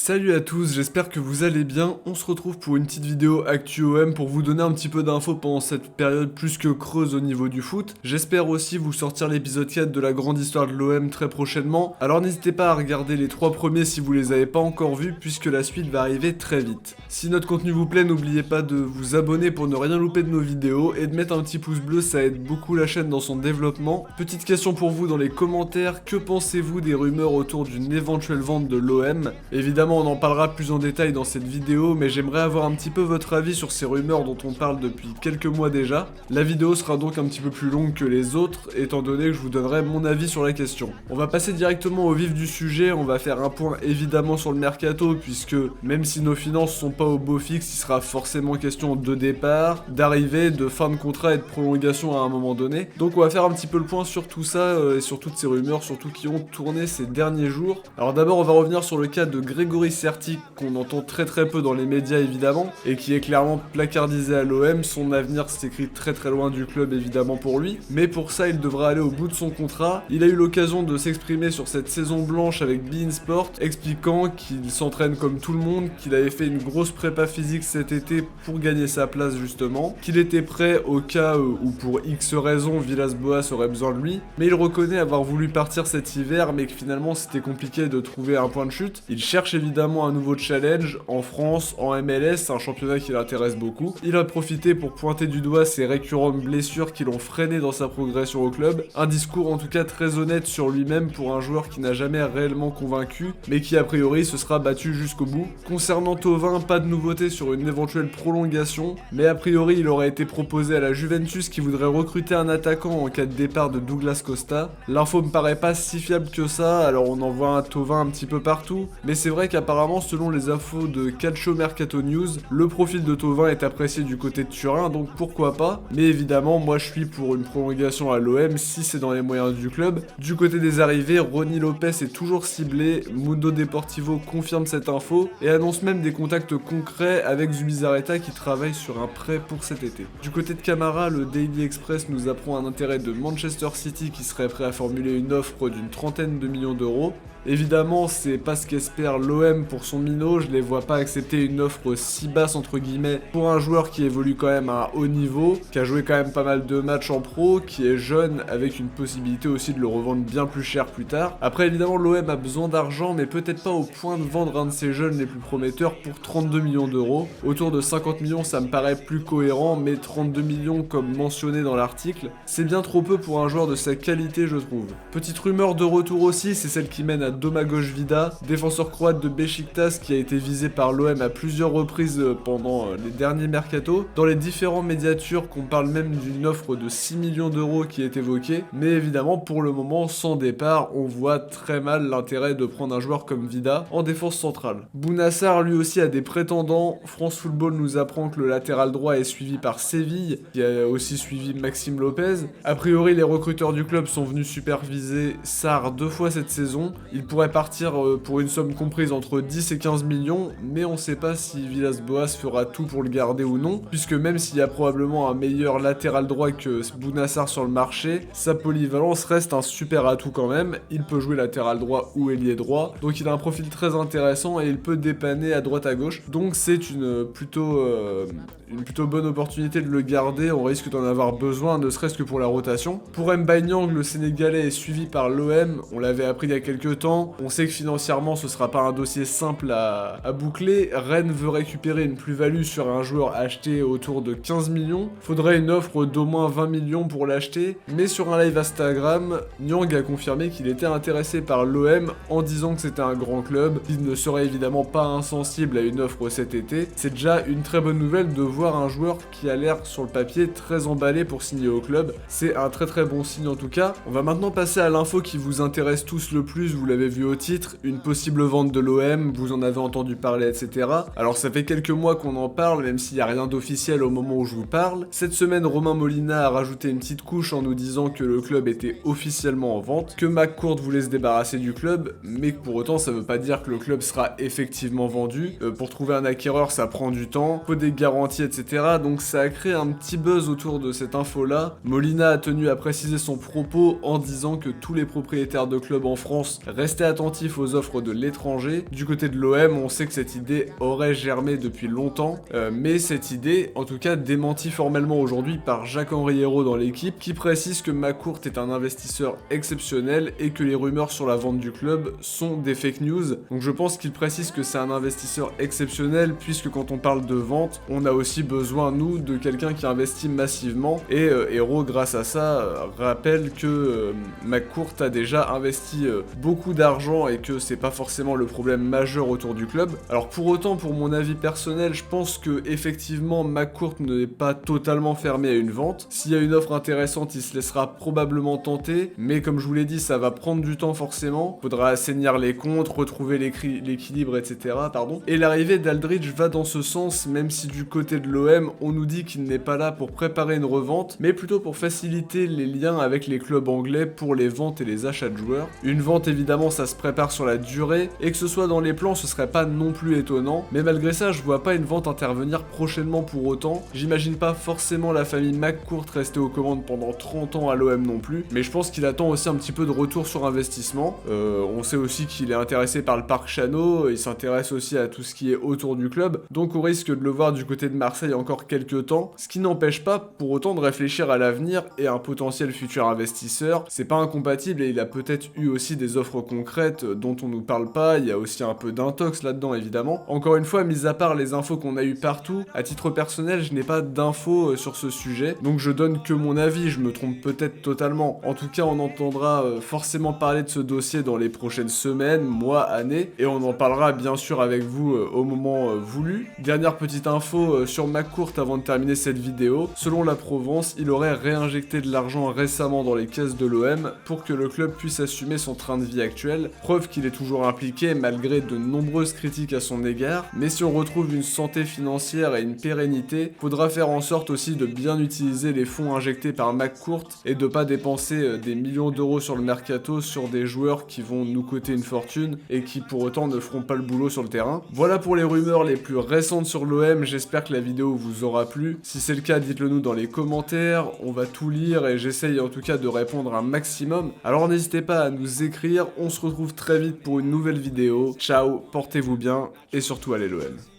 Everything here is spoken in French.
Salut à tous, j'espère que vous allez bien. On se retrouve pour une petite vidéo Actu OM pour vous donner un petit peu d'infos pendant cette période plus que creuse au niveau du foot. J'espère aussi vous sortir l'épisode 4 de la grande histoire de l'OM très prochainement. Alors n'hésitez pas à regarder les 3 premiers si vous les avez pas encore vus puisque la suite va arriver très vite. Si notre contenu vous plaît, n'oubliez pas de vous abonner pour ne rien louper de nos vidéos et de mettre un petit pouce bleu, ça aide beaucoup la chaîne dans son développement. Petite question pour vous dans les commentaires, que pensez-vous des rumeurs autour d'une éventuelle vente de l'OM? Évidemment, on en parlera plus en détail dans cette vidéo, mais j'aimerais avoir un petit peu votre avis sur ces rumeurs dont on parle depuis quelques mois déjà. La vidéo sera donc un petit peu plus longue que les autres, étant donné que je vous donnerai mon avis sur la question. On va passer directement au vif du sujet, on va faire un point évidemment sur le mercato, puisque même si nos finances sont pas au beau fixe, il sera forcément question de départ, d'arrivée, de fin de contrat et de prolongation à un moment donné. Donc on va faire un petit peu le point sur tout ça, et sur toutes ces rumeurs, surtout qui ont tourné ces derniers jours. Alors d'abord on va revenir sur le cas de Grégory Sertic, qu'on entend très peu dans les médias évidemment, et qui est clairement placardisé à l'OM. Son avenir s'écrit très loin du club évidemment pour lui, mais pour ça il devra aller au bout de son contrat. Il a eu l'occasion de s'exprimer sur cette saison blanche avec beIN Sport, expliquant qu'il s'entraîne comme tout le monde, qu'il avait fait une grosse prépa physique cet été pour gagner sa place justement, qu'il était prêt au cas où pour X raisons Villas-Boas aurait besoin de lui, mais il reconnaît avoir voulu partir cet hiver, mais que finalement c'était compliqué de trouver un point de chute. Il cherche évidemment un nouveau challenge en France, en MLS, c'est un championnat qui l'intéresse beaucoup. Il a profité pour pointer du doigt ses récurrentes blessures qui l'ont freiné dans sa progression au club. Un discours en tout cas très honnête sur lui-même pour un joueur qui n'a jamais réellement convaincu, mais qui a priori se sera battu jusqu'au bout. Concernant Thauvin, pas de nouveauté sur une éventuelle prolongation, mais a priori il aurait été proposé à la Juventus qui voudrait recruter un attaquant en cas de départ de Douglas Costa. L'info me paraît pas si fiable que ça, alors on en voit un Thauvin un petit peu partout, mais c'est vrai qu'apparemment selon les infos de Calcio Mercato News, le profil de Thauvin est apprécié du côté de Turin, donc pourquoi pas. Mais évidemment moi je suis pour une prolongation à l'OM si c'est dans les moyens du club. Du côté des arrivées, Rony Lopez est toujours ciblé, Mundo Deportivo confirme cette info et annonce même des contacts concrets avec Zubizarreta qui travaille sur un prêt pour cet été. Du côté de Camara, le Daily Express nous apprend un intérêt de Manchester City qui serait prêt à formuler une offre d'une 30aine de millions d'euros. Évidemment, c'est pas ce qu'espère l'OM pour son minot, je les vois pas accepter une offre si basse entre guillemets pour un joueur qui évolue quand même à un haut niveau, qui a joué quand même pas mal de matchs en pro, qui est jeune avec une possibilité aussi de le revendre bien plus cher plus tard. Après évidemment l'OM a besoin d'argent mais peut-être pas au point de vendre un de ses jeunes les plus prometteurs pour 32 millions d'euros. Autour de 50 millions ça me paraît plus cohérent, mais 32 millions comme mentionné dans l'article, c'est bien trop peu pour un joueur de sa qualité je trouve. Petite rumeur de retour aussi, c'est celle qui mène à Domagoj Vida, défenseur croate de Beşiktaş qui a été visé par l'OM à plusieurs reprises pendant les derniers mercatos. Dans les différents médiatures qu'on parle même d'une offre de 6 millions d'euros qui est évoquée, mais évidemment pour le moment sans départ, on voit très mal l'intérêt de prendre un joueur comme Vida en défense centrale. Bounassar lui aussi a des prétendants, France Football nous apprend que le latéral droit est suivi par Séville, qui a aussi suivi Maxime Lopez. A priori les recruteurs du club sont venus superviser Sarr 2 fois cette saison. Il pourrait partir pour une somme comprise entre 10 et 15 millions, mais on sait pas si Villas-Boas fera tout pour le garder ou non, puisque même s'il y a probablement un meilleur latéral droit que Bounassar sur le marché, sa polyvalence reste un super atout quand même. Il peut jouer latéral droit ou ailier droit, donc il a un profil très intéressant et il peut dépanner à droite à gauche, donc c'est une plutôt bonne opportunité de le garder. On risque d'en avoir besoin, ne serait-ce que pour la rotation. Pour Mbaye Niang, le Sénégalais est suivi par l'OM, on l'avait appris il y a quelques temps. On sait que financièrement ce sera pas un dossier simple à boucler. Rennes veut récupérer une plus-value sur un joueur acheté autour de 15 millions. Faudrait une offre d'au moins 20 millions pour l'acheter. Mais sur un live Instagram, Niang a confirmé qu'il était intéressé par l'OM en disant que c'était un grand club. Il ne serait évidemment pas insensible à une offre cet été. C'est déjà une très bonne nouvelle de voir un joueur qui a l'air sur le papier très emballé pour signer au club. C'est un très bon signe en tout cas. On va maintenant passer à l'info qui vous intéresse tous le plus, vous l'avez vu au titre, une possible vente de l'OM, vous en avez entendu parler, etc. Alors ça fait quelques mois qu'on en parle, même s'il n'y a rien d'officiel au moment où je vous parle. Cette semaine, Romain Molina a rajouté une petite couche en nous disant que le club était officiellement en vente, que McCourt voulait se débarrasser du club, mais que pour autant ça veut pas dire que le club sera effectivement vendu. Pour trouver un acquéreur ça prend du temps, faut des garanties, etc. Donc ça a créé un petit buzz autour de cette info-là. Molina a tenu à préciser son propos en disant que tous les propriétaires de clubs en France restent restez attentifs aux offres de l'étranger. Du côté de l'OM, on sait que cette idée aurait germé depuis longtemps, mais cette idée, en tout cas démentie formellement aujourd'hui par Jacques-Henri Hérault dans l'équipe, qui précise que McCourt est un investisseur exceptionnel et que les rumeurs sur la vente du club sont des fake news. Donc je pense qu'il précise que c'est un investisseur exceptionnel, puisque quand on parle de vente, on a aussi besoin, nous, de quelqu'un qui investit massivement, et Hérault, grâce à ça, rappelle que McCourt a déjà investi beaucoup d'argent et que c'est pas forcément le problème majeur autour du club. Alors pour autant, pour mon avis personnel, je pense que effectivement McCourt n'est pas totalement fermé à une vente. S'il y a une offre intéressante, il se laissera probablement tenter, mais comme je vous l'ai dit, ça va prendre du temps forcément. Faudra assainir les comptes, retrouver l'équilibre, etc. Et l'arrivée d'Aldridge va dans ce sens, même si du côté de l'OM, on nous dit qu'il n'est pas là pour préparer une revente, mais plutôt pour faciliter les liens avec les clubs anglais pour les ventes et les achats de joueurs. Une vente, évidemment, ça se prépare sur la durée, et que ce soit dans les plans, ce serait pas non plus étonnant, mais malgré ça, je vois pas une vente intervenir prochainement pour autant. J'imagine pas forcément la famille McCourt rester aux commandes pendant 30 ans à l'OM non plus, mais je pense qu'il attend aussi un petit peu de retour sur investissement. On sait aussi qu'il est intéressé par le parc Chano, il s'intéresse aussi à tout ce qui est autour du club, donc on risque de le voir du côté de Marseille encore quelques temps, ce qui n'empêche pas pour autant de réfléchir à l'avenir et à un potentiel futur investisseur. C'est pas incompatible et il a peut-être eu aussi des offres concrètes dont on nous parle pas, il y a aussi un peu d'intox là-dedans évidemment. Encore une fois, mis à part les infos qu'on a eu partout, à titre personnel, je n'ai pas d'infos sur ce sujet, donc je donne que mon avis, je me trompe peut-être totalement. En tout cas, on entendra forcément parler de ce dossier dans les prochaines semaines, mois, années, et on en parlera bien sûr avec vous au moment voulu. Dernière petite info sur McCourt avant de terminer cette vidéo. Selon la Provence, il aurait réinjecté de l'argent récemment dans les caisses de l'OM pour que le club puisse assumer son train de vie actuel, preuve qu'il est toujours impliqué malgré de nombreuses critiques à son égard, mais si on retrouve une santé financière et une pérennité, faudra faire en sorte aussi de bien utiliser les fonds injectés par McCourt et de pas dépenser des millions d'euros sur le mercato sur des joueurs qui vont nous coûter une fortune et qui pour autant ne feront pas le boulot sur le terrain. Voilà pour les rumeurs les plus récentes sur l'OM, j'espère que la vidéo vous aura plu. Si c'est le cas, dites-le nous dans les commentaires, on va tout lire et j'essaye en tout cas de répondre un maximum. Alors n'hésitez pas à nous écrire, on se retrouve très vite pour une nouvelle vidéo. Ciao, portez-vous bien et surtout allez l'OM.